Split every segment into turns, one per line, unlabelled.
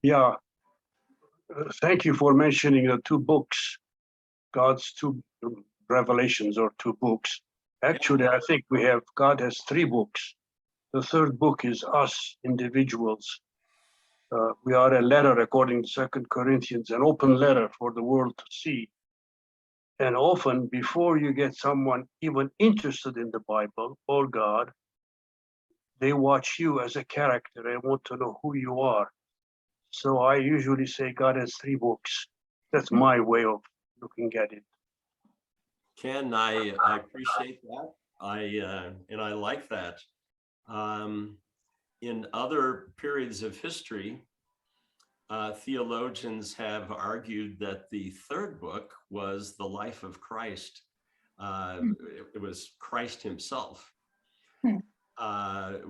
Yeah, thank you for mentioning the two books, God's two revelations or two books. Actually, I think God has three books. The third book is us individuals. We are a letter, according to 2 Corinthians, an open letter for the world to see. And often, before you get someone even interested in the Bible or God, they watch you as a character and want to know who you are. So I usually say God has three books. That's my way of looking at it.
Ken, I appreciate that. And I like that. In other periods of history, theologians have argued that the third book was the life of Christ. It was Christ himself,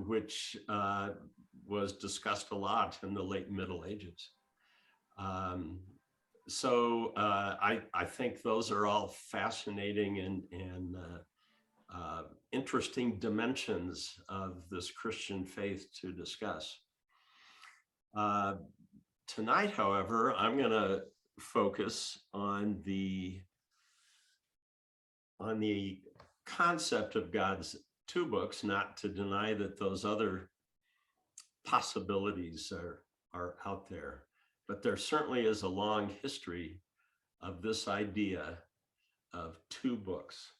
which was discussed a lot in the late Middle Ages. So I think those are all fascinating and interesting dimensions of this Christian faith to discuss. Tonight, however, I'm going to focus on the concept of God's two books, not to deny that those other possibilities are out there, but there certainly is a long history of this idea of two books: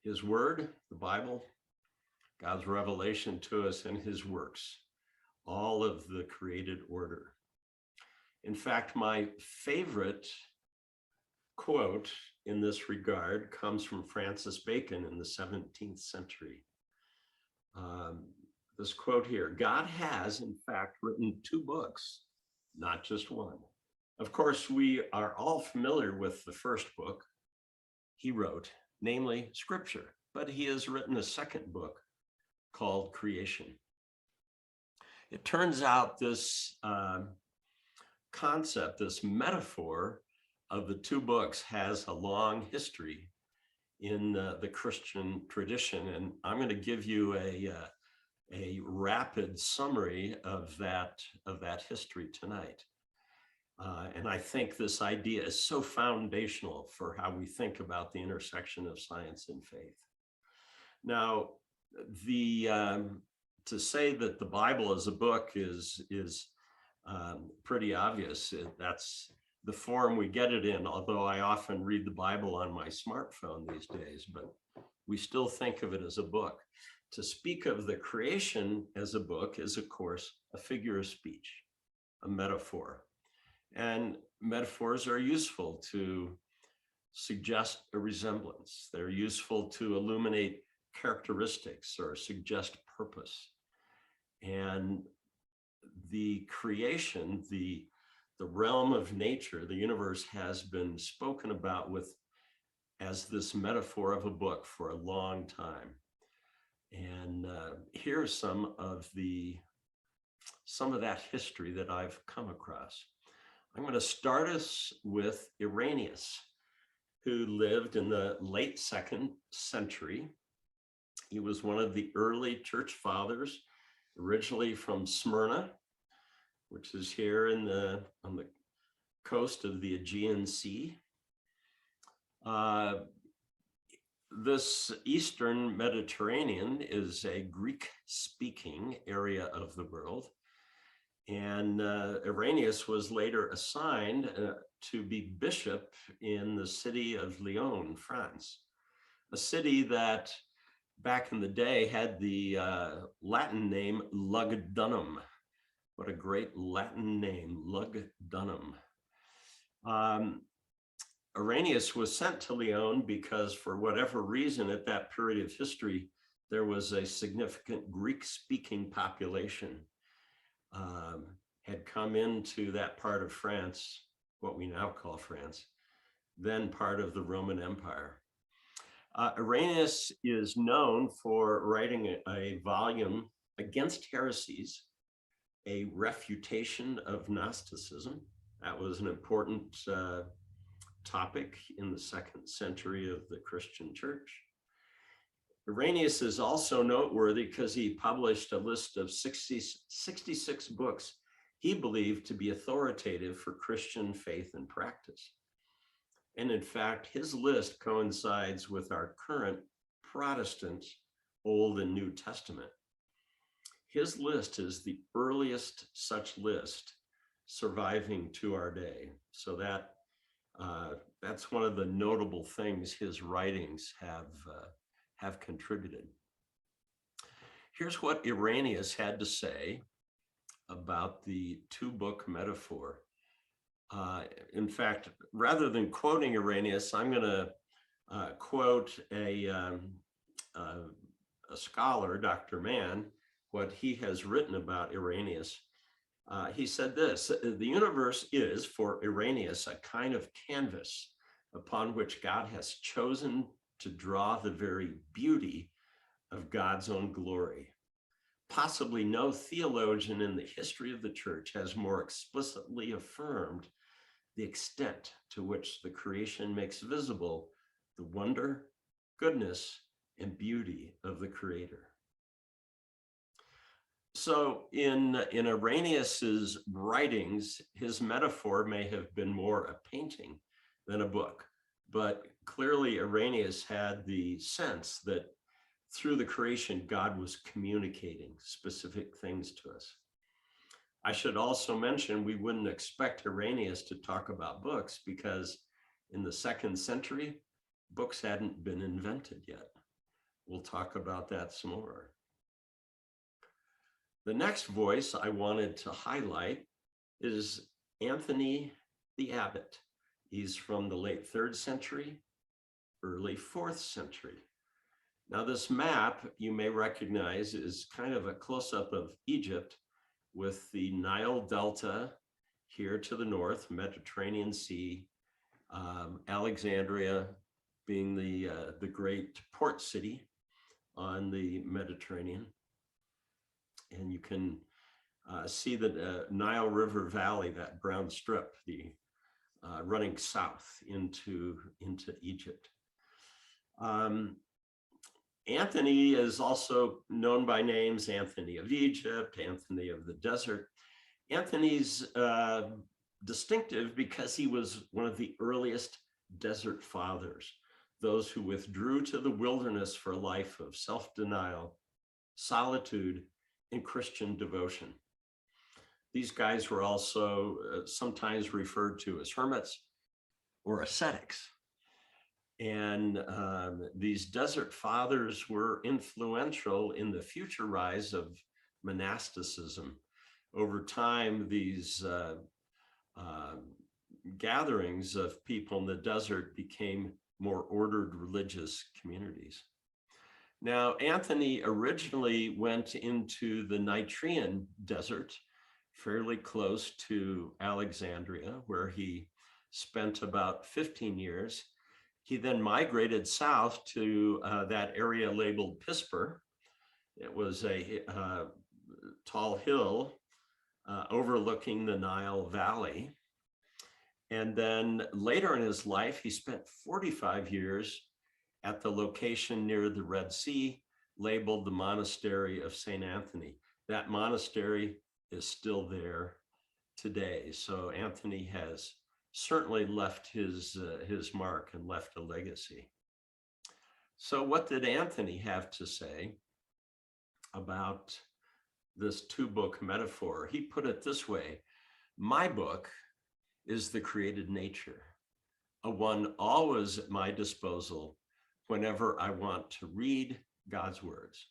His Word, the Bible, God's revelation to us, and His works, all of the created order. In fact, my favorite quote in this regard comes from Francis Bacon in the 17th century. This quote here: God has, in fact, written two books, not just one. Of course, we are all familiar with the first book he wrote, namely Scripture, but he has written a second book called Creation. It turns out this concept, this metaphor of the two books has a long history in the Christian tradition, and I'm going to give you a rapid summary of that history tonight. And I think this idea is so foundational for how we think about the intersection of science and faith. Now, to say that the Bible is a book is pretty obvious. That's the form we get it in, although I often read the Bible on my smartphone these days, but we still think of it as a book. To speak of the creation as a book is, of course, a figure of speech, a metaphor. And metaphors are useful to suggest a resemblance. They're useful to illuminate characteristics or suggest purpose. And the creation, the realm of nature, the universe, has been spoken about as this metaphor of a book for a long time. And here's some of that history that I've come across. I'm going to start us with Irenaeus, who lived in the late 2nd century. He was one of the early church fathers, originally from Smyrna, which is here on the coast of the Aegean Sea. This Eastern Mediterranean is a Greek-speaking area of the world. And Irenaeus was later assigned to be bishop in the city of Lyon, France, a city that back in the day had the Latin name Lugdunum. What a great Latin name, Lugdunum. Irenaeus was sent to Lyon because, for whatever reason, at that period of history, there was a significant Greek-speaking population had come into that part of France, what we now call France, then part of the Roman Empire. Irenaeus is known for writing a volume against heresies, a refutation of Gnosticism. That was an important topic in the 2nd century of the Christian church. Irenaeus is also noteworthy because he published a list of 66 books he believed to be authoritative for Christian faith and practice. And in fact, his list coincides with our current Protestant Old and New Testament. His list is the earliest such list surviving to our day. So that's one of the notable things his writings have contributed. Here's what Irenaeus had to say about the two-book metaphor. In fact, rather than quoting Irenaeus, I'm going to quote a scholar, Dr. Mann, what he has written about Irenaeus. He said this: the universe is, for Irenaeus, a kind of canvas upon which God has chosen to draw the very beauty of God's own glory. Possibly no theologian in the history of the church has more explicitly affirmed the extent to which the creation makes visible the wonder, goodness, and beauty of the Creator. So in Irenaeus's writings, his metaphor may have been more a painting than a book, but clearly Irenaeus had the sense that through the creation, God was communicating specific things to us. I should also mention, we wouldn't expect Irenaeus to talk about books because in the 2nd century, books hadn't been invented yet. We'll talk about that some more. The next voice I wanted to highlight is Anthony the Abbot. He's from the late 3rd century, early 4th century. Now, this map you may recognize is kind of a close-up of Egypt with the Nile Delta here to the north, Mediterranean Sea, Alexandria being the great port city on the Mediterranean. And you can see the Nile River Valley, that brown strip, the running south into Egypt. Anthony is also known by names: Anthony of Egypt, Anthony of the Desert. Anthony's distinctive because he was one of the earliest desert fathers, those who withdrew to the wilderness for a life of self-denial, solitude, and Christian devotion. These guys were also sometimes referred to as hermits or ascetics. And these desert fathers were influential in the future rise of monasticism. Over time, these gatherings of people in the desert became more ordered religious communities. Now, Anthony originally went into the Nitrian desert, fairly close to Alexandria, where he spent about 15 years. He then migrated south to that area labeled Pispor. It was a tall hill overlooking the Nile Valley. And then later in his life, he spent 45 years at the location near the Red Sea, labeled the Monastery of St. Anthony. That monastery is still there today. So Anthony has certainly left his mark and left a legacy. So what did Anthony have to say about this two-book metaphor? He put it this way: my book is the created nature, a one always at my disposal whenever I want to read God's words.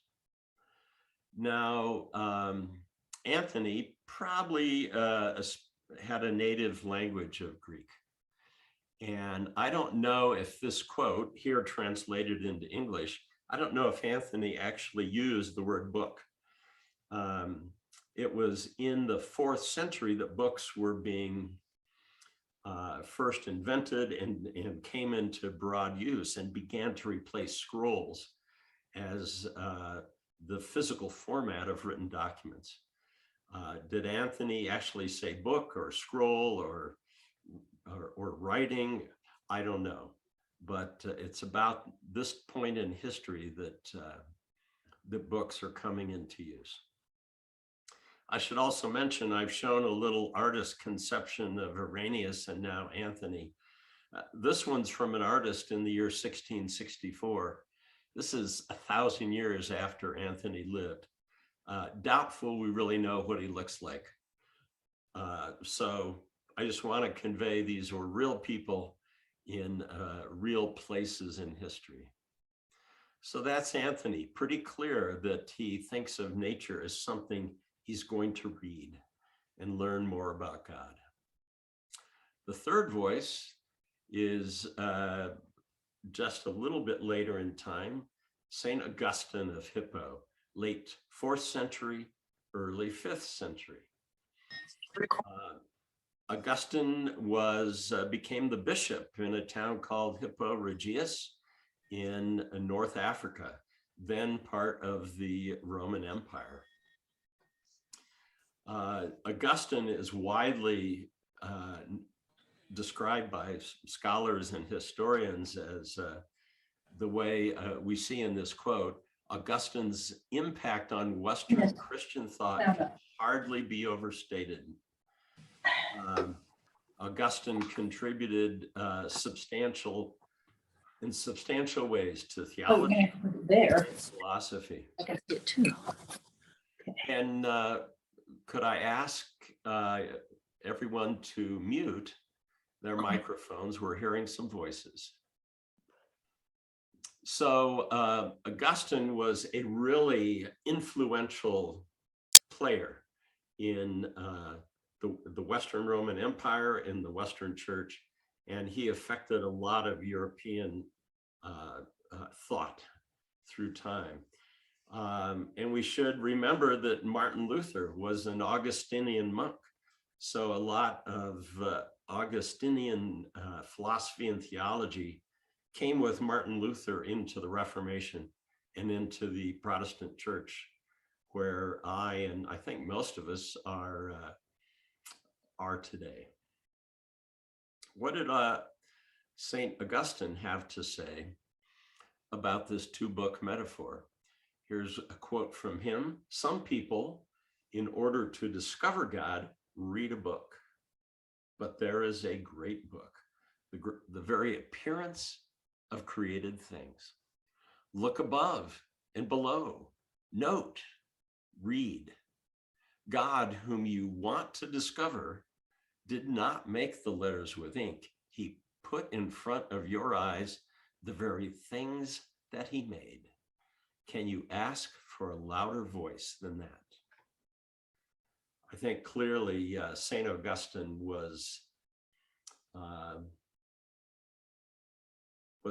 Now, Anthony probably had a native language of Greek. And I don't know if this quote here translated into English, I don't know if Anthony actually used the word book. It was in the 4th century that books were being first invented and came into broad use and began to replace scrolls as the physical format of written documents. Did Anthony actually say book or scroll or writing? I don't know, but it's about this point in history that the books are coming into use. I should also mention I've shown a little artist conception of Irenaeus and now Anthony. This one's from an artist in the year 1664. This is 1,000 years after Anthony lived. Doubtful we really know what he looks like. So I just want to convey these were real people in real places in history. So that's Anthony, pretty clear that he thinks of nature as something he's going to read and learn more about God. The third voice is just a little bit later in time, St. Augustine of Hippo, late 4th century, early 5th century. Augustine became the bishop in a town called Hippo Regius in North Africa, then part of the Roman Empire. Augustine is widely described by scholars and historians as the way we see in this quote, Augustine's impact on Western Christian thought can hardly be overstated. Augustine contributed in substantial ways to theology and philosophy.
I got it too.
And could I ask everyone to mute their microphones? We're hearing some voices. So Augustine was a really influential player in the Western Roman Empire, in the Western Church, and he affected a lot of European thought through time. And we should remember that Martin Luther was an Augustinian monk. So a lot of Augustinian philosophy and theology came with Martin Luther into the Reformation and into the Protestant Church, where and I think most of us are today. What did St. Augustine have to say about this two-book metaphor? Here's a quote from him. Some people, in order to discover God, read a book, but there is a great book, the very appearance of created things. Look above and below, note, read. God, whom you want to discover, did not make the letters with ink. He put in front of your eyes the very things that he made. Can you ask for a louder voice than that? I think clearly St. Augustine was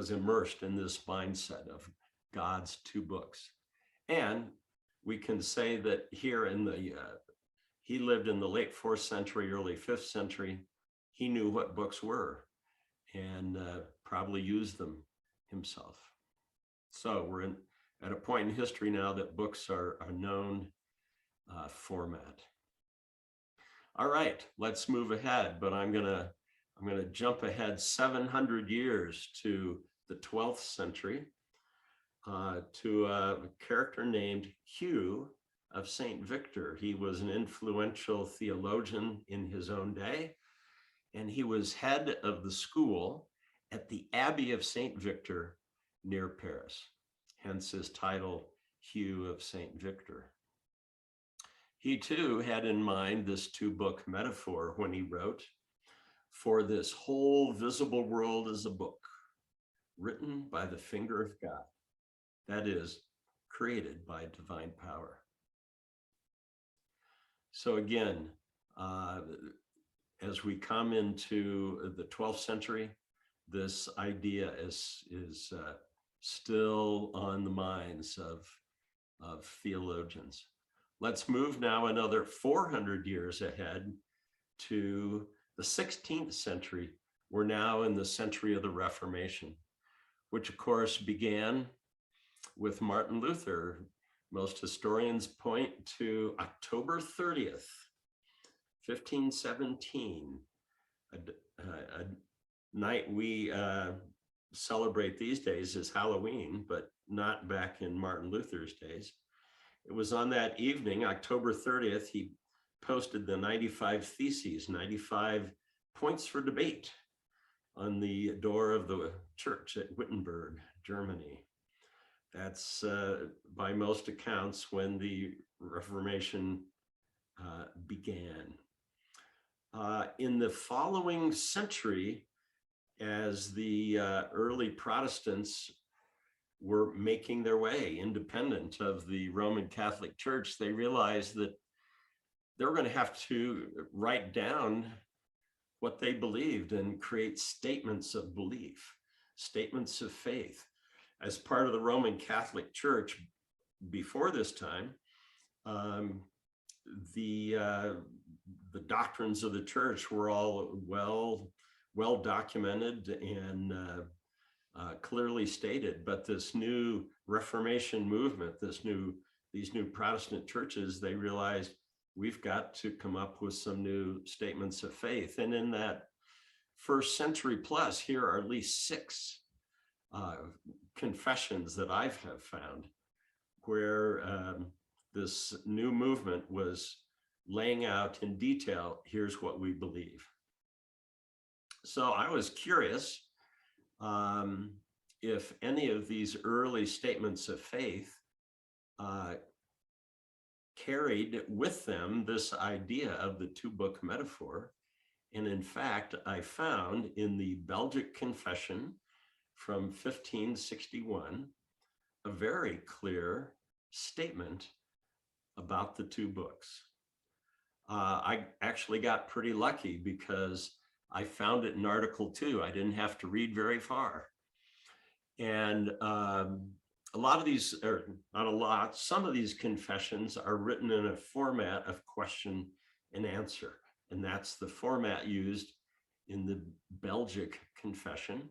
immersed in this mindset of God's two books. And we can say that here he lived in the late 4th century, early 5th century. He knew what books were and probably used them himself. So we're at a point in history now that books are a known format. All right, let's move ahead, but I'm gonna jump ahead 700 years to the 12th century to a character named Hugh of St. Victor. He was an influential theologian in his own day, and he was head of the school at the Abbey of St. Victor near Paris, hence his title, Hugh of St. Victor. He too had in mind this two-book metaphor when he wrote, "For this whole visible world is a book, written by the finger of God, that is, created by divine power." So again, as we come into the 12th century, this idea is still on the minds of theologians. Let's move now another 400 years ahead to the 16th century. We're now in the century of the Reformation, which of course began with Martin Luther. Most historians point to October 30th, 1517, a night we celebrate these days as Halloween, but not back in Martin Luther's days. It was on that evening, October 30th, he posted the 95 theses, 95 points for debate on the door of the church at Wittenberg, Germany. That's by most accounts when the Reformation began. In the following century, as the early Protestants were making their way independent of the Roman Catholic Church, they realized that they were going to have to write down what they believed and create statements of belief, statements of faith. As part of the Roman Catholic Church before this time, the doctrines of the church were all well documented and clearly stated. But this new Reformation movement, these new Protestant churches, they realized we've got to come up with some new statements of faith. And in that first century plus, here are at least 6 confessions that I have found where this new movement was laying out in detail, here's what we believe. So I was curious if any of these early statements of faith carried with them this idea of the 2-book metaphor. And in fact, I found in the Belgic Confession from 1561 a very clear statement about the 2 books. I actually got pretty lucky because I found it in Article 2. I didn't have to read very far. And a lot of these, or not a lot, some of these confessions are written in a format of question and answer. And that's the format used in the Belgic Confession.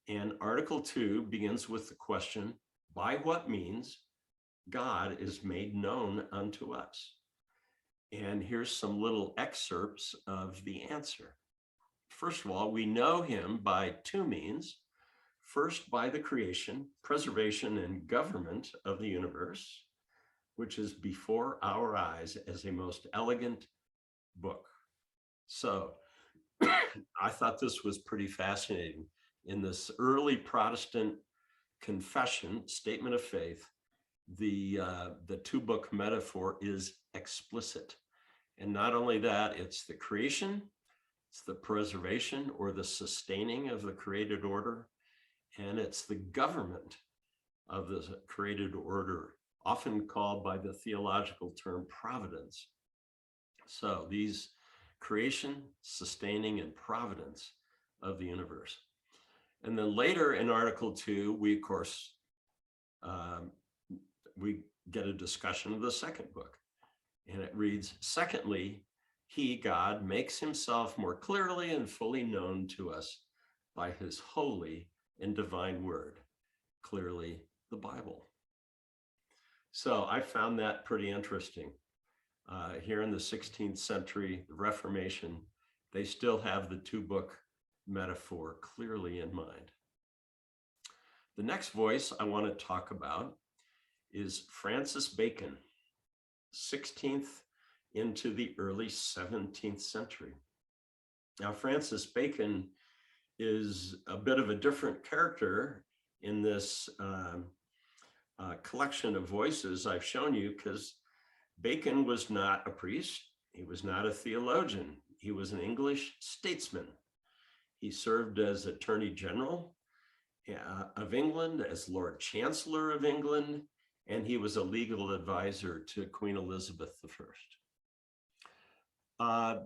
And Article 2 begins with the question, by what means God is made known unto us? And here's some little excerpts of the answer. First of all, we know him by 2 means. First, by the creation, preservation, and government of the universe, which is before our eyes as a most elegant book. So I thought this was pretty fascinating. In this early Protestant confession, statement of faith, the 2-book metaphor is explicit. And not only that, it's the creation, it's the preservation or the sustaining of the created order, and it's the government of the created order, often called by the theological term providence. So these creation, sustaining, and providence of the universe. And then later in Article 2, we, of course, we get a discussion of the 2nd book. And it reads, secondly, he, God, makes himself more clearly and fully known to us by his holy and divine word, clearly the Bible. So I found that pretty interesting. Here in the 16th century, the Reformation, they still have the 2-book metaphor clearly in mind. The next voice I want to talk about is Francis Bacon, 16th into the early 17th century. Now, Francis Bacon is a bit of a different character in this collection of voices I've shown you, because Bacon was not a priest. He was not a theologian. He was an English statesman. He served as Attorney General of England, as Lord Chancellor of England, and he was a legal advisor to Queen Elizabeth I.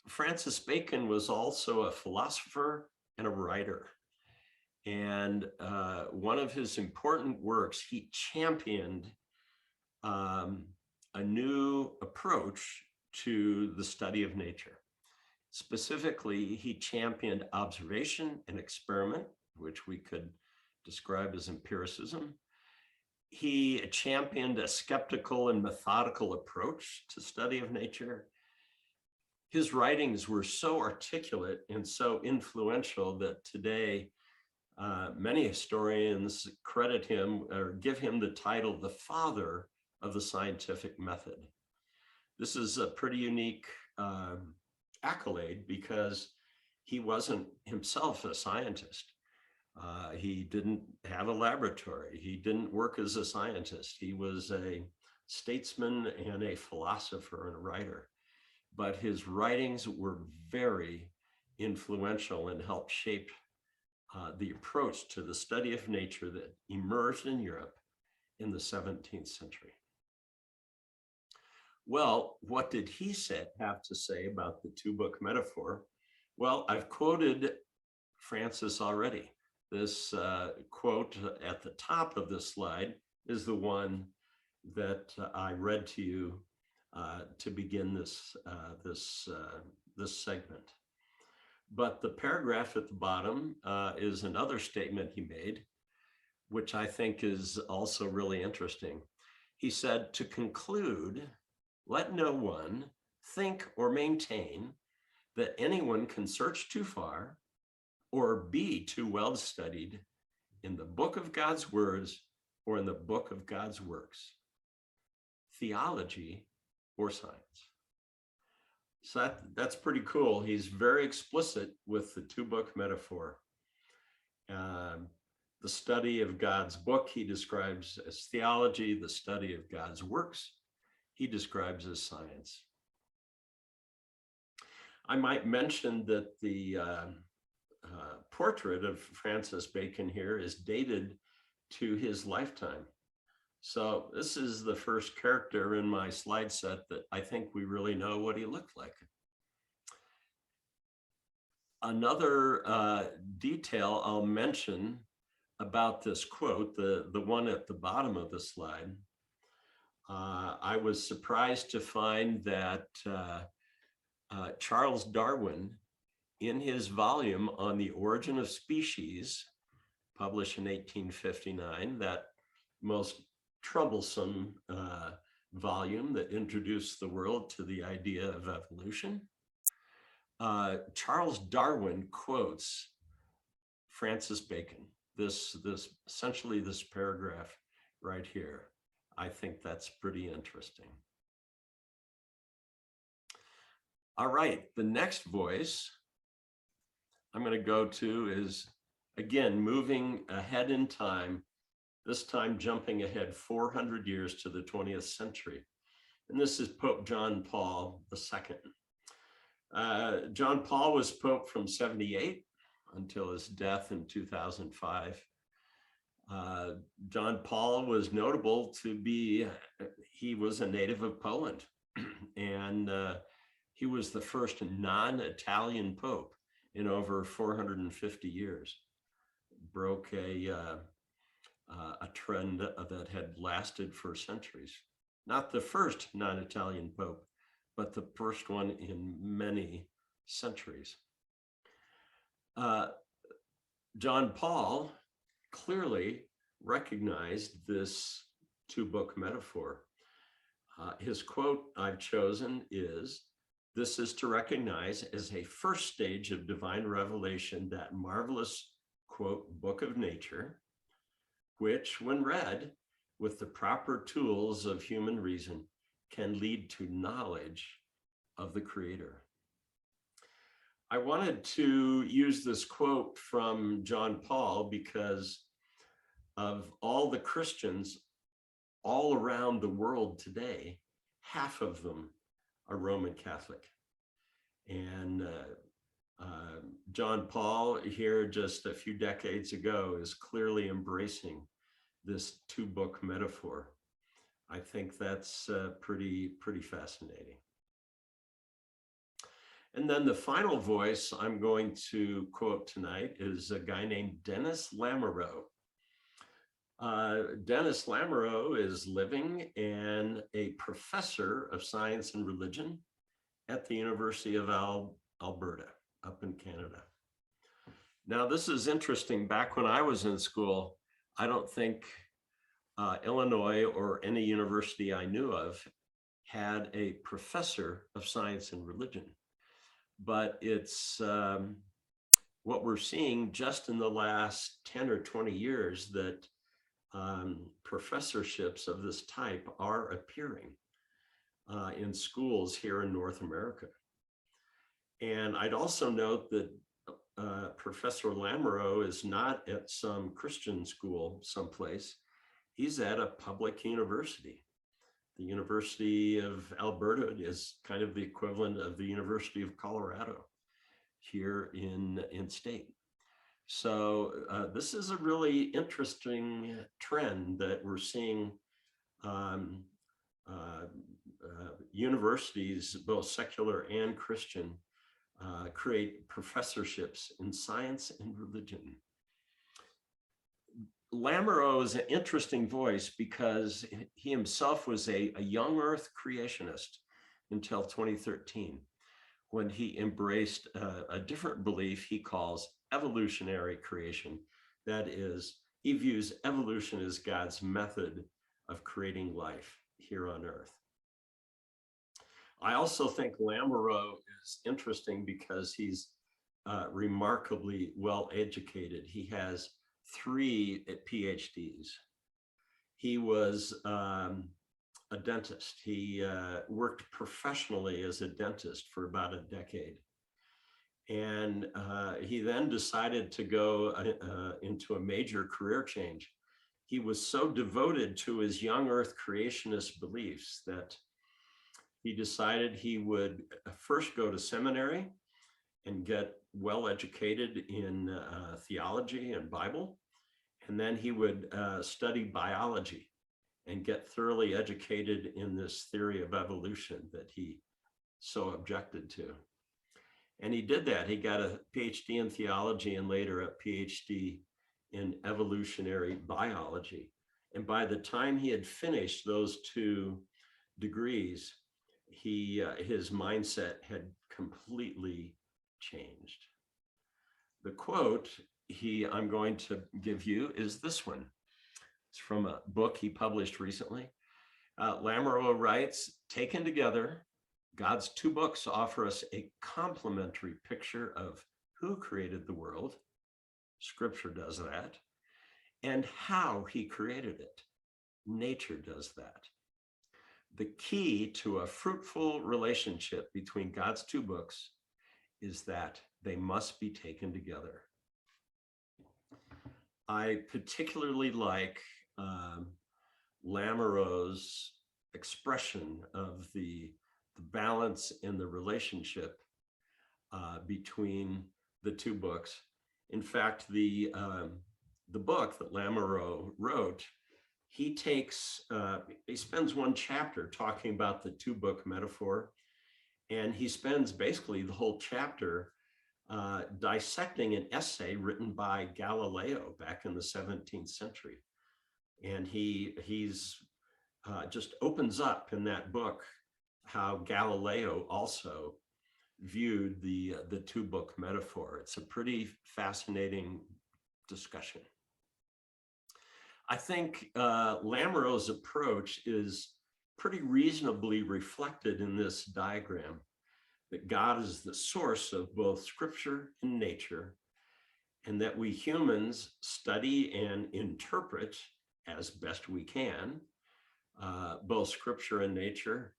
Francis Bacon was also a philosopher and a writer. And one of his important works, he championed a new approach to the study of nature. Specifically, he championed observation and experiment, which we could describe as empiricism. He championed a skeptical and methodical approach to study of nature. His writings were so articulate and so influential that today many historians credit him or give him the title the father of the scientific method. This is a pretty unique accolade because he wasn't himself a scientist. He didn't have a laboratory. He didn't work as a scientist. He was a statesman and a philosopher and a writer. But his writings were very influential and helped shape the approach to the study of nature that emerged in Europe in the 17th century. Well, what did he have to say about the two-book metaphor? Well, I've quoted Francis already. This quote at the top of this slide is the one that I read to you to begin this segment. But the paragraph at the bottom is another statement he made, which I think is also really interesting. He said, "To conclude, let no one think or maintain that anyone can search too far or be too well studied in the book of God's words or in the book of God's works, theology or science." So that's pretty cool. He's very explicit with the two-book metaphor. The study of God's book, he describes as theology. The study of God's works, he describes as science. I might mention that the portrait of Francis Bacon here is dated to his lifetime. So this is the first character in my slide set that I think we really know what he looked like. Another detail I'll mention about this quote, the one at the bottom of the slide, I was surprised to find that Charles Darwin, in his volume on the origin of species, published in 1859, that most troublesome volume that introduced the world to the idea of evolution, Charles Darwin quotes Francis Bacon, essentially this paragraph right here. I think that's pretty interesting. All right, the next voice I'm going to go to is, again, moving ahead in time, this time jumping ahead 400 years to the 20th century. And this is Pope John Paul II. John Paul was Pope from 78 until his death in 2005. John Paul was notable to be, he was a native of Poland, and he was the first non-Italian Pope in over 450 years. Broke a trend that had lasted for centuries. Not the first non-Italian Pope, but the first one in many centuries. John Paul clearly recognized this two-book metaphor. His quote I've chosen is, "This is to recognize as a first stage of divine revelation that marvelous, quote, book of nature, which, when read with the proper tools of human reason, can lead to knowledge of the Creator." I wanted to use this quote from John Paul because of all the Christians all around the world today, half of them are Roman Catholic. And John Paul here just a few decades ago is clearly embracing this two-book metaphor. I think that's pretty fascinating. And then the final voice I'm going to quote tonight is a guy named Dennis Lamoureux. Dennis Lamoureux is living and a professor of science and religion at the University of Alberta up in Canada. Now, this is interesting. Back when I was in school, I don't think Illinois or any university I knew of had a professor of science and religion. But it's what we're seeing just in the last 10 or 20 years that professorships of this type are appearing. in schools here in North America. And I'd also note that Professor Lamoureux is not at some Christian school someplace. He's at a public university. The University of Alberta is kind of the equivalent of the University of Colorado here in state. So this is a really interesting trend that we're seeing universities, both secular and Christian, create professorships in science and religion. Lamoureux is an interesting voice because he himself was a young earth creationist until 2013, when he embraced a different belief he calls evolutionary creation. That is, he views evolution as God's method of creating life here on earth. I also think Lamoureux is interesting because he's remarkably well educated. He has 3 PhDs. He was a dentist. He worked professionally as a dentist for about a decade. And he then decided to go into a major career change. He was so devoted to his young earth creationist beliefs that he decided he would first go to seminary and get well educated in theology and Bible. And then he would study biology and get thoroughly educated in this theory of evolution that he so objected to. And he did that. He got a PhD in theology and later a PhD in evolutionary biology. And by the time he had finished those 2 degrees, his mindset had completely changed. The quote I'm going to give you is this one. It's from a book he published recently. Lamoureux writes, "Taken together, God's 2 books offer us a complementary picture of who created the world. Scripture does that. And how he created it. Nature does that. The key to a fruitful relationship between God's 2 books is that they must be taken together." I particularly like Lamoureux's expression of the balance in the relationship between the 2 books. In fact, the book that Lamoureux wrote, he spends 1 chapter talking about the 2-book metaphor, and he spends basically the whole chapter dissecting an essay written by Galileo back in the 17th century. And he's just opens up in that book how Galileo also viewed the 2-book metaphor. It's a pretty fascinating discussion. I think Lamoureux's approach is pretty reasonably reflected in this diagram, that God is the source of both scripture and nature, and that we humans study and interpret as best we can both scripture and nature,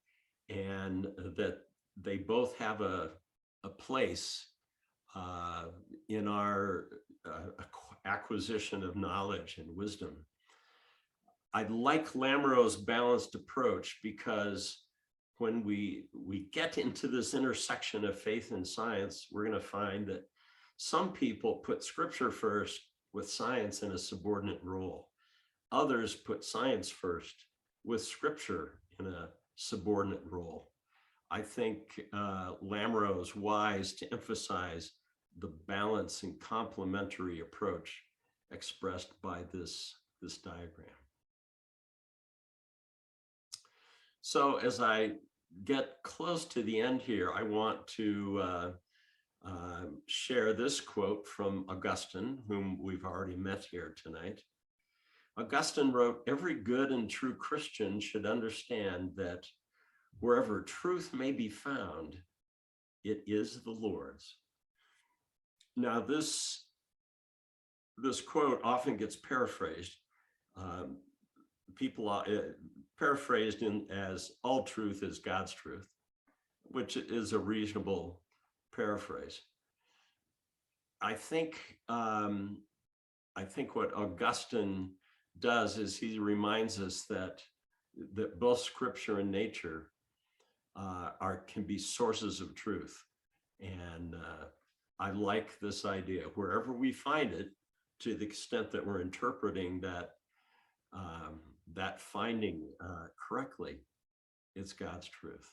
and that they both have a place in our acquisition of knowledge and wisdom. I like Lamoureux's balanced approach because when we get into this intersection of faith and science, we're going to find that some people put scripture first with science in a subordinate role. Others put science first with scripture in a subordinate role. I think Lamoureux is wise to emphasize the balance and complementary approach expressed by this diagram. So as I get close to the end here, I want to share this quote from Augustine, whom we've already met here tonight. Augustine wrote, "Every good and true Christian should understand that wherever truth may be found, it is the Lord's." Now, this quote often gets paraphrased. people paraphrased as all truth is God's truth, which is a reasonable paraphrase. I think what Augustine does is he reminds us that both scripture and nature can be sources of truth. And I like this idea, wherever we find it, to the extent that we're interpreting that finding correctly, it's God's truth.